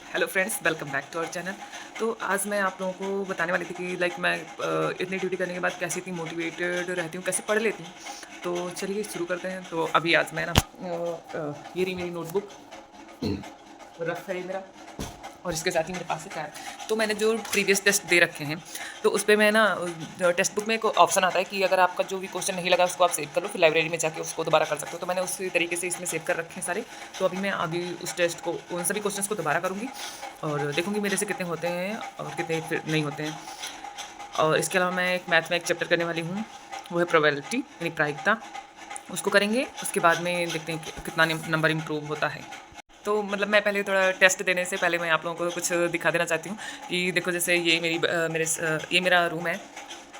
Hello friends, welcome back to our channel. तो आज मैं आप लोगों को बताने वाली थी कि मैं इतनी ड्यूटी करने के बाद कैसे इतनी मोटिवेटेड रहती हूँ, कैसे पढ़ लेती हूँ। तो चलिए शुरू करते हैं। तो अभी आज मैं ना ये रही मेरी नोटबुक, रफ है ये मेरा, और इसके साथ ही मेरे पास एक ऐप। तो मैंने जो प्रीवियस टेस्ट दे रखे हैं, तो उस पे मैं ना टेक्स्ट बुक में एक ऑप्शन आता है कि अगर आपका जो भी क्वेश्चन नहीं लगा उसको आप सेव कर लो, फिर लाइब्रेरी में जाके उसको दोबारा कर सकते हो। तो मैंने उसी तरीके से इसमें सेव कर रखे हैं सारे। तो अभी उस टेस्ट को, उन सभी क्वेश्चंस को दोबारा करूँगी और देखूँगी मेरे से कितने होते हैं और कितने फिर नहीं होते हैं। और इसके अलावा मैं एक मैथ में एक चैप्टर करने वाली हूँ, वो है प्रोबेबिलिटी यानी प्रायिकता। उसको करेंगे, उसके बाद में देखते हैं कि कितना नंबर इम्प्रूव होता है। तो मैं पहले थोड़ा टेस्ट देने से पहले मैं आप लोगों को कुछ दिखा देना चाहती हूँ कि देखो, जैसे ये मेरा रूम है।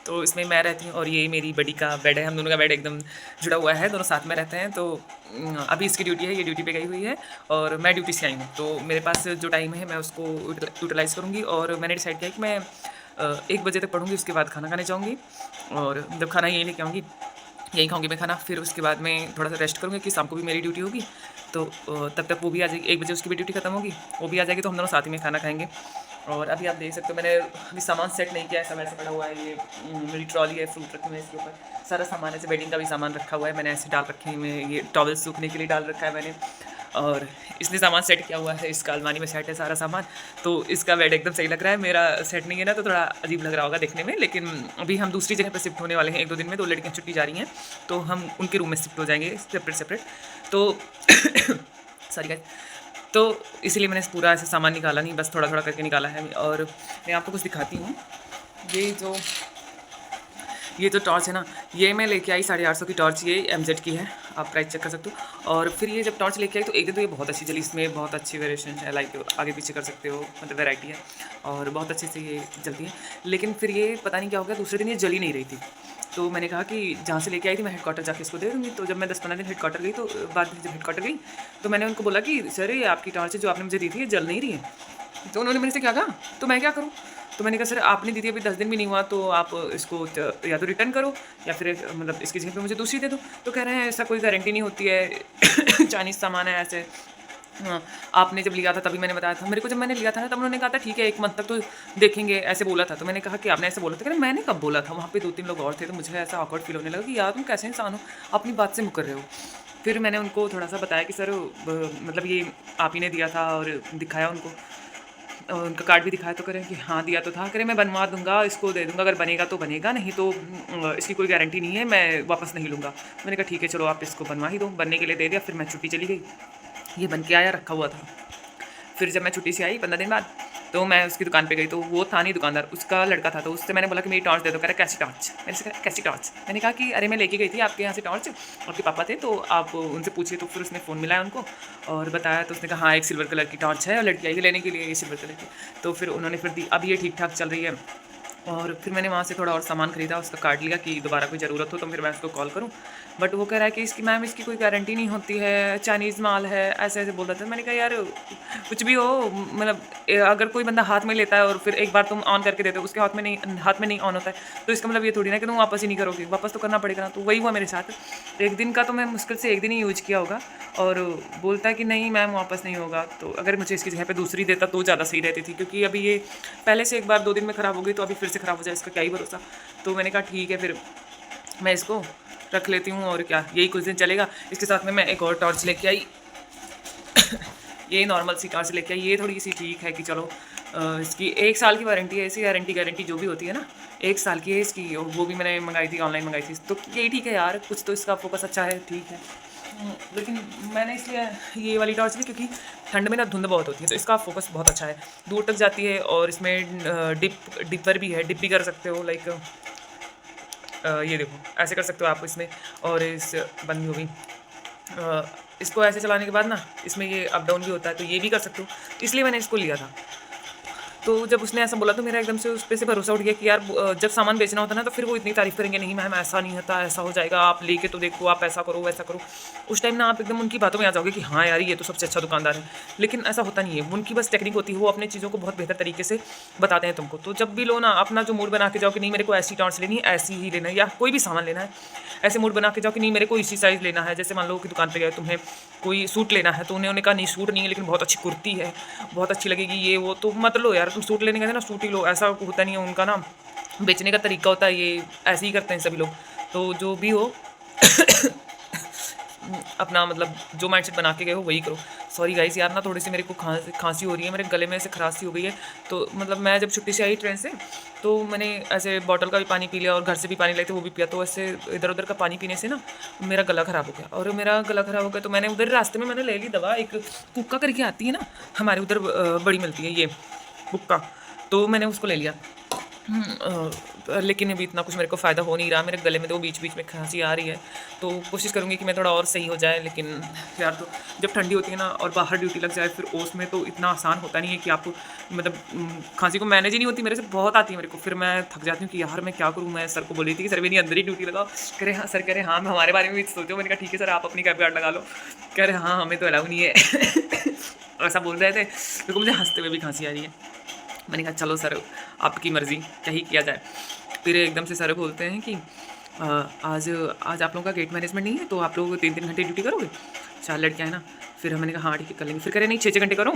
तो इसमें मैं रहती हूँ और ये मेरी बड़ी का बेड है। हम दोनों का बेड एकदम जुड़ा हुआ है, दोनों साथ में रहते हैं। तो अभी इसकी ड्यूटी है, ये ड्यूटी पे गई हुई है और मैं ड्यूटी से आई हूँ। तो मेरे पास जो टाइम है मैं उसको यूटिलाइज़ करूँगी और मैंने डिसाइड किया कि मैं 1 बजे तक पढ़ूँगी, उसके बाद खाना खाने जाऊँगी और जब खाना यहीं लेके आऊँगी यहीं खाऊँगी मैं खाना। फिर उसके बाद में थोड़ा सा रेस्ट करूँगी कि शाम को भी मेरी ड्यूटी होगी। तो तब तक वो भी आ जाएगी, 1 बजे उसकी भी ड्यूटी खत्म होगी, वो भी आ जाएगी, तो हम दोनों साथ ही में खाना खाएँगे। और अभी आप देख सकते हो मैंने अभी सामान सेट नहीं किया है, सब ऐसे पड़ा हुआ है। ये मेरी ट्रॉली है, फ्रूट रखे हुए हैं इसके ऊपर, सारा सामान ऐसे वेडिंग का भी सामान रखा हुआ है, मैंने ऐसे डाल रखे हैं। मैं ये टॉवल सूखने के लिए डाल रखा है मैंने, और इसने सामान सेट किया हुआ है, इसका अलमारी में सेट है सारा सामान। तो इसका बेड एकदम सही लग रहा है, मेरा सेट नहीं है ना, तो थोड़ा अजीब लग रहा होगा देखने में। लेकिन अभी हम दूसरी जगह पे शिफ्ट होने वाले हैं 1-2 दिन में, 2 लड़कियाँ छुट्टी जा रही हैं, तो हम उनके रूम में शिफ्ट हो जाएंगे सेपरेट। तो सॉरी गाइस। तो इसीलिए मैंने पूरा ऐसे सामान निकाला नहीं, बस थोड़ा थोड़ा करके निकाला है। और मैं आपको कुछ दिखाती हूँ। ये जो ये जो टॉर्च है ना, ये मैं लेके आई 850 की टॉर्च, ये एमजेड की है, आप प्राइस चेक कर सकते हो। और फिर ये जब टॉर्च लेके आई तो एक दिन तो ये बहुत अच्छी चली, इसमें बहुत अच्छी वेरिएशन है, लाइक आगे पीछे कर सकते हो, मतलब वैरायटी है और बहुत अच्छे से ये जलती है। लेकिन फिर ये पता नहीं क्या हो गया, दूसरे दिन ये जली नहीं रही थी। तो मैंने कहा कि जहाँ से लेके आई थी मैं हेडक्वार्टर जाके इसको दे दूँगी। तो जब मैं 10-15 दिन हेडक्वार्टर गई, तो बाद में जब हेडक्वार्टर गई तो मैंने उनको बोला कि सर, ये आपकी टॉर्च है जो आपने मुझे दी थी, ये जल नहीं रही है। तो उन्होंने मेरे से क्या कहा, तो मैं क्या करूँ? तो मैंने कहा सर, आपने दी थी, अभी 10 दिन भी नहीं हुआ, तो आप इसको या तो रिटर्न करो या फिर इसकी जगह पे मुझे दूसरी दे दो। तो कह रहे हैं ऐसा कोई गारंटी नहीं होती है, चाइनीज़ सामान है ऐसे। हाँ, आपने जब लिया था तभी मैंने बताया था। मेरे को जब मैंने लिया था ना, तब उन्होंने कहा था ठीक है 1 मंथ तक तो देखेंगे, ऐसे बोला था। तो मैंने कहा कि आपने ऐसे बोला था? कह रहे मैंने कब बोला था? वहाँ पे 2-3 लोग और थे, तो मुझे ऐसा ऑकवर्ड फ़ील होने लगा कि यार तुम कैसे इंसान हो, अपनी बात से मुकर रहे हो। फिर मैंने उनको थोड़ा-सा बताया कि सर, ये आप ही ने दिया था, और दिखाया उनको। उनका कार्ड भी दिखाया, तो कह रहे हैं कि हाँ दिया तो था। कह रहे मैं बनवा दूँगा, इसको दे दूँगा, अगर बनेगा तो बनेगा, नहीं तो इसकी कोई गारंटी नहीं है, मैं वापस नहीं लूँगा। मैंने कहा ठीक है चलो, आप इसको बनवा ही दो। बनने के लिए दे दिया, फिर मैं छुट्टी चली गई। ये बन के आया, रखा हुआ था। फिर जब मैं छुट्टी से आई 15 दिन बाद, तो मैं उसकी दुकान पे गई, तो वो था नहीं दुकानदार, उसका लड़का था। तो उससे मैंने बोला कि मेरी टॉर्च दे दो। कह रहा कैसी टॉर्च? मैंने से कहा कैसी टॉर्च? मैंने कहा कि अरे मैं लेके गई थी आपके यहाँ से टॉर्च, आपके पापा थे, तो आप उनसे पूछिए। तो फिर उसने फ़ोन मिलाया उनको और बताया, तो उसने कहा हाँ एक सिल्वर कलर की टॉर्च है और लड़की आई है लेने के लिए, ये सिल्वर कलर की। तो फिर उन्होंने फिर दी, अब ये ठीक ठाक चल रही है। और फिर मैंने वहाँ से थोड़ा और सामान खरीदा, उसका कार्ड लिया कि दोबारा कोई ज़रूरत हो तो फिर मैं उसको कॉल करूँ। बट वो कह रहा है कि इसकी मैम, इसकी कोई गारंटी नहीं होती है, चाइनीज़ माल है, ऐसे-ऐसे बोल रहा था। मैंने कहा यार कुछ भी हो, अगर कोई बंदा हाथ में लेता है और फिर एक बार तुम ऑन करके देते हो, उसके हाथ में नहीं ऑन होता है, तो इसका मतलब ये थोड़ी ना कि तुम वापस ही नहीं करोगे, वापस तो करना पड़ेगा ना। तो वही हुआ मेरे साथ। 1 दिन का तो मैं मुश्किल से 1 दिन ही यूज़ किया होगा, और बोलता है कि नहीं मैम वापस नहीं होगा। तो अगर मुझे इसकी जगह पे दूसरी देता तो ज़्यादा सही रहती थी, क्योंकि अभी ये पहले से एक बार 2 दिन में ख़राब हो गई, तो अभी फिर से ख़राब हो जाए इसका क्या ही भरोसा। तो मैंने कहा ठीक है, फिर मैं इसको रख लेती हूँ और क्या, यही कुछ दिन चलेगा। इसके साथ में मैं एक और टॉर्च लेके आई, ये नॉर्मल सी टॉर्च लेके आई। ये थोड़ी सी ठीक है कि चलो, इसकी 1 साल की वारंटी है, ऐसी गारंटी जो भी होती है ना, 1 साल की है इसकी। और वो भी मैंने मंगाई थी, ऑनलाइन मंगाई थी। तो यही ठीक है यार, कुछ तो इसका फोकस अच्छा है, ठीक है। लेकिन मैंने इसलिए ये वाली टॉर्च ली क्योंकि ठंड में ना धुंध बहुत होती है, तो इसका फोकस बहुत अच्छा है, दूर तक जाती है। और इसमें डिपर भी है, डिप भी कर सकते हो, लाइक ये देखो ऐसे कर सकते हो आप इसमें। और इस बंद हो गई, इसको ऐसे चलाने के बाद ना इसमें ये अप डाउन भी होता है, तो ये भी कर सकते हो, इसलिए मैंने इसको लिया था। तो जब उसने ऐसा बोला तो मेरा एकदम से उस पे से भरोसा उठ गया कि यार जब सामान बेचना होता है ना तो फिर वो इतनी तारीफ़ करेंगे, नहीं मैम ऐसा नहीं होता, ऐसा हो जाएगा, आप लेके तो देखो, आप ऐसा करो, वैसा करो। उस टाइम ना आप एकदम उनकी बातों में आ जाओगे कि हाँ यार, ये तो सबसे अच्छा दुकानदार है। लेकिन ऐसा होता नहीं है, उनकी बस टेक्निक होती है, वो अपनी चीज़ों को बहुत बेहतर तरीके से बताते हैं तुमको। तो जब भी लो ना, अपना जो मूड बना के जाओ कि नहीं मेरे को ऐसी टॉन्ट्स लेनी है, ऐसी ही लेना है, या कोई भी सामान लेना है, ऐसे मूड बना के जाओ कि नहीं मेरे को इसी साइज़ लेना है। जैसे मान लो कि दुकान पे गए, तुम्हें कोई सूट लेना है, तो उन्होंने कहा नहीं सूट नहीं है, लेकिन बहुत अच्छी कुर्ती है, बहुत अच्छी लगेगी, ये वो, तो मत लो यार, तुम सूट लेने गए थे ना, सूट ही लो। ऐसा होता नहीं है, उनका ना बेचने का तरीका होता है, ये ऐसे ही करते हैं सभी लोग। तो जो भी हो अपना मतलब जो माइंडसेट बना के गए हो वही करो। सॉरी गाइस यार, ना थोड़ी सी मेरे को खांसी हो रही है, मेरे गले में ऐसे खराश सी हो गई है। तो मतलब मैं जब छुट्टी से आई ट्रेन से, तो मैंने ऐसे बॉटल का भी पानी पी लिया और घर से भी पानी लाए थे वो भी पिया। तो ऐसे इधर उधर का पानी पीने से ना मेरा गला ख़राब हो गया, और मेरा गला ख़राब हो गया तो मैंने उधर रास्ते में मैंने ले ली दवा, एक कुक्का करके आती है ना हमारे उधर, बड़ी मिलती है ये कुक्का, तो मैंने उसको ले लिया। लेकिन अभी इतना कुछ मेरे को फ़ायदा हो नहीं रहा, मेरे गले में तो बीच बीच में खांसी आ रही है। तो कोशिश करूँगी कि मैं थोड़ा और सही हो जाए। लेकिन यार, तो जब ठंडी होती है ना और बाहर ड्यूटी लग जाए, फिर ओस में तो इतना आसान होता नहीं है कि आप मतलब खांसी को मैनेज ही नहीं होती, मेरे से बहुत आती है मेरे को। फिर मैं थक जाती हूँ कि यार मैं क्या करूँ। मैं सर को बोली थी कि सर मेरी अंदर ही ड्यूटी लगाओ। कह रहे हाँ सर, कह रहे हाँ हमारे बारे में भी सोचो। मैंने कहा ठीक है सर, आप अपनी कैब गार्ड लगा लो। कह रहे हाँ हमें तो अलाउ नहीं है ऐसा बोल रहे थे, क्योंकि मुझे हंसते हुए भी खांसी आ रही है। मैंने कहा चलो सर, आपकी मर्ज़ी, क्या ही किया जाए। फिर एकदम से सर बोलते हैं कि आज आज आप लोगों का गेट मैनेजमेंट नहीं है, तो आप लोग 3-3 घंटे ड्यूटी करोगे? 4 लड़कियाँ हैं ना। फिर मैंने कहा हाँ ठीक है कर लेंगे। फिर कह रहे नहीं 6-6 घंटे करो,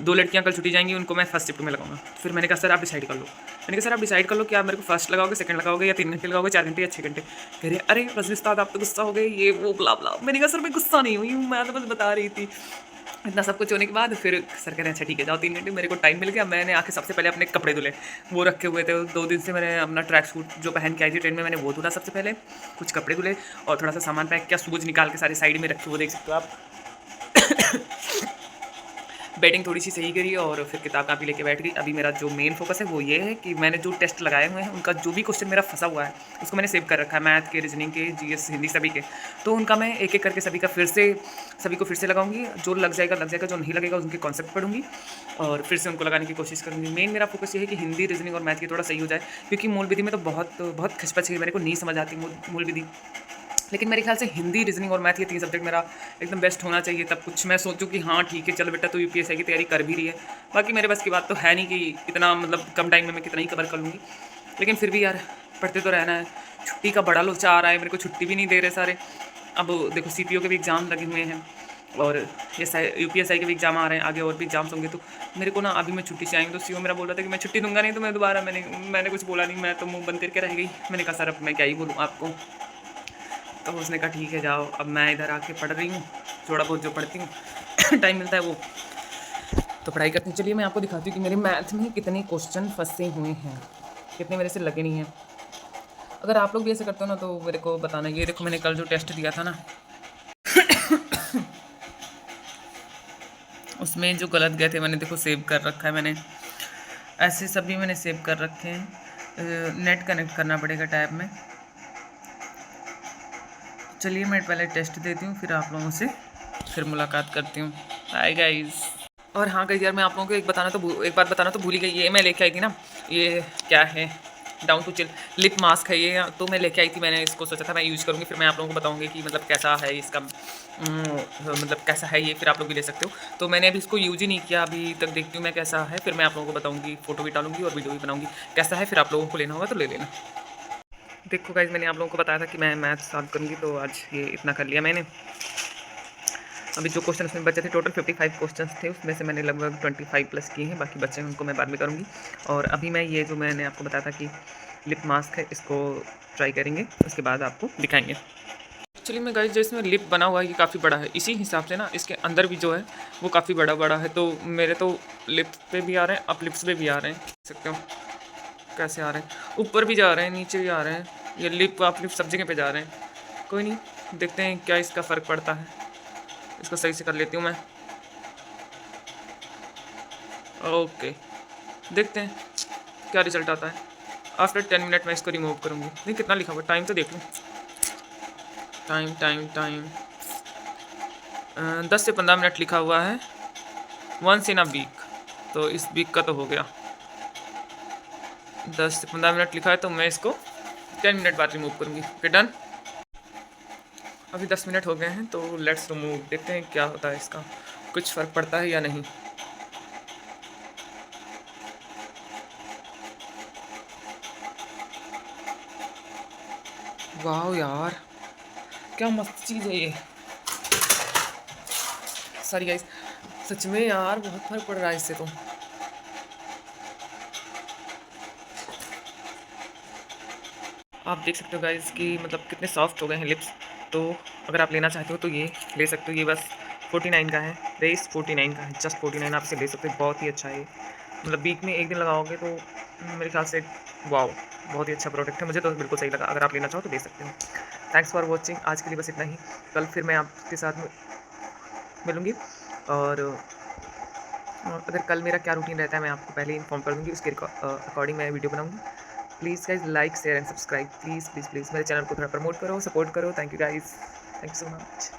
2 लड़कियाँ कल छुट्टी जाएंगी, उनको मैं फर्स्ट शिफ्ट में लगाऊंगा। फिर मैंने कहा सर आप डिसाइड कर लो। मैंने कहा सर आप डिसाइड कर लो कि आप मेरे को फर्स्ट लगाओगे, सेकंड लगाओगे, या 3 घंटे लगाओगे, 4 घंटे या 6 घंटे। कह रहे अरे रजनी उस्ताद आप तो गुस्सा हो गए, ये वो बुला बुला। मैंने कहा सर मैं गुस्सा नहीं हुई हूँ, मैं तो बस बता रही थी। इतना सब कुछ होने के बाद फिर सर कह रहे हैं अच्छा ठीक है जाओ 3 घंटे। मेरे को टाइम मिल गया, मैंने आके सबसे पहले अपने कपड़े धुले, वो रखे हुए थे 2 दिन से। मैंने अपना ट्रैक सूट जो पहन के आई थी ट्रेन में, मैंने वो धुला सबसे पहले, कुछ कपड़े धुले और थोड़ा सा सामान पैक किया, शूज़ निकाल के सारे साइड में रखे, वो देख सकते हो आप बैटिंग थोड़ी सी सही करी और फिर किताब कापी लेके बैठ गई। अभी मेरा जो मेन फोकस है वो ये है कि मैंने जो टेस्ट लगाए हुए हैं उनका जो भी क्वेश्चन मेरा फंसा हुआ है उसको मैंने सेव कर रखा है, मैथ के, रीजनिंग के, जीएस, हिंदी सभी के। तो उनका मैं एक एक करके सभी को फिर से लगाऊंगी। जो लग जाएगा, जो नहीं लगेगा उनके कॉन्सेप्ट पढ़ूंगी और फिर से उनको लगाने की कोशिश करूँगी। मेन मेरा फोकस ये है कि हिंदी, रीजनिंग और मैथ की थोड़ा सही हो जाए, क्योंकि मूल विधि में तो बहुत खचपच है, मेरे को नहीं समझ आती मूल विधि। लेकिन मेरे ख्याल से हिंदी, रीजनिंग और मैथ ये 3 सब्जेक्ट मेरा एकदम बेस्ट होना चाहिए, तब कुछ मैं सोचूं कि हाँ ठीक है चलो बेटा तो यूपीएससी की तैयारी कर भी रही है। बाकी मेरे बस की बात तो है नहीं कि इतना मतलब कम टाइम में मैं कितना ही कवर कर लूँगी। लेकिन फिर भी यार पढ़ते तो रहना है। छुट्टी का बड़ा लोचा आ रहा है, मेरे को छुट्टी भी नहीं दे रहे सारे। अब देखो सीपीओ के भी एग्ज़ाम लगे हुए हैं और ये यूपीएससी के भी एग्ज़ाम आ रहे हैं, आगे और भी एग्जाम्स होंगे। तो मेरे को ना अभी मैं छुट्टी से आएंगे तो सीओ मेरा बोल रहा था कि मैं छुट्टी दूंगा नहीं, तो मैं दोबारा मैंने कुछ बोला नहीं, मैं तो मुँह बंद करके रह गई। मैंने कहा सर अब मैं क्या ही बोलूँ आपको। तो उसने कहा ठीक है जाओ। अब मैं इधर आके पढ़ रही हूँ, थोड़ा बहुत जो पढ़ती हूँ टाइम मिलता है वो तो पढ़ाई करती हूँ। चलिए मैं आपको दिखाती हूँ कि मेरे मैथ में कितने क्वेश्चन फंसे हुए हैं, कितने मेरे से लगे नहीं हैं। अगर आप लोग भी ऐसे करते हो ना तो मेरे को बताना। ये देखो मैंने कल जो टेस्ट दिया था ना उसमें जो गलत गए थे मैंने देखो सेव कर रखा है। मैंने ऐसे सभी मैंने सेव कर रखे हैं। नेट कनेक्ट करना पड़ेगा टैब में। चलिए मैं पहले टेस्ट देती हूँ, फिर आप लोगों से फिर मुलाकात करती हूँ। Hi guys. और हाँ गाइस यार, मैं आप लोगों को एक बात बताना तो भूल ही गई। ये मैं लेके आई थी ना, ये क्या है, down to chill lip mask है ये। तो मैं लेके आई थी, मैंने इसको सोचा था मैं यूज़ करूँगी, फिर मैं आप लोगों को बताऊँगी कि मतलब कैसा है इसका मतलब कैसा है ये, फिर आप लोग भी ले सकते हो। तो मैंने अभी इसको यूज़ ही नहीं किया, अभी तक देखती हूँ मैं कैसा है, फिर मैं आप लोगों को बताऊँगी, फ़ोटो भी डालूँगी और वीडियो भी बनाऊँगी कैसा है। फिर आप लोगों को लेना होगा तो ले लेना। देखो गाइस, मैंने आप लोगों को बताया था कि मैं मैथ सॉल्व करूँगी, तो आज ये इतना कर लिया मैंने। अभी जो क्वेश्चन उसमें बचे थे, टोटल 55 क्वेश्चन थे, उसमें से मैंने लगभग 25 प्लस किए हैं, बाकी बचे हैं उनको मैं बाद में करूँगी। और अभी मैं ये जो मैंने आपको बताया था कि लिप मास्क है, इसको ट्राई करेंगे, उसके बाद आपको दिखाएंगे। एक्चुअली में गाइस जो इसमें लिप बना हुआ है ये काफ़ी बड़ा है, इसी हिसाब से ना इसके अंदर भी जो है वो काफ़ी बड़ा है। तो मेरे तो लिप्स पे भी आ रहे हैं, अप लिप्स पे भी आ रहे हैं, देख सकते हो कैसे आ रहे हैं, ऊपर भी जा रहे हैं, नीचे भी आ रहे हैं। ये लिप आप लिप सब जगह पे जा रहे हैं। कोई नहीं, देखते हैं क्या इसका फ़र्क पड़ता है। इसको सही से कर लेती हूँ मैं। ओके, देखते हैं क्या रिजल्ट आता है। आफ्टर 10 मिनट मैं इसको रिमूव करूँगी। नहीं कितना लिखा हुआ, टाइम तो देख लूँ। टाइम 10 से 15 मिनट लिखा हुआ है, 1 इन अ वीक। तो इस वीक का तो हो गया। 10 से 15 मिनट लिखा है, तो मैं इसको 10 मिनट बाद रिमूव करूँगी। Okay done. अभी 10 मिनट हो गए हैं, तो लेट्स रिमूव, देखते हैं क्या होता है इसका, कुछ फ़र्क पड़ता है या नहीं। वाह यार, क्या मस्त चीज़ है ये। सॉरी गाइस, सच में यार बहुत फ़र्क पड़ रहा है इससे तो। आप देख सकते हो गाइस कि मतलब कितने सॉफ्ट हो गए हैं लिप्स। तो अगर आप लेना चाहते हो तो ये ले सकते हो। ये बस 49 का है, रेस 49 का है, जस्ट 49 आप इसे ले सकते हो। बहुत ही अच्छा है ये। मतलब वीक में एक दिन लगाओगे तो मेरे ख्याल से वाओ, बहुत ही अच्छा प्रोडक्ट है। मुझे तो बिल्कुल सही लगा। अगर आप लेना चाहो तो ले सकते हो। Thanks for watching. आज के लिए बस इतना ही। कल फिर मैं आपके साथ मिलूँगी। और अगर कल मेरा क्या रूटीन रहता है मैं आपको पहले इन्फॉर्म कर दूँगी। उसके अकॉर्डिंग मैं वीडियो बनाऊँगी। Please guys like share and subscribe. Please please please मेरे चैनल को थोड़ा प्रमोट करो, सपोर्ट करो। Thank you guys, thank you so much.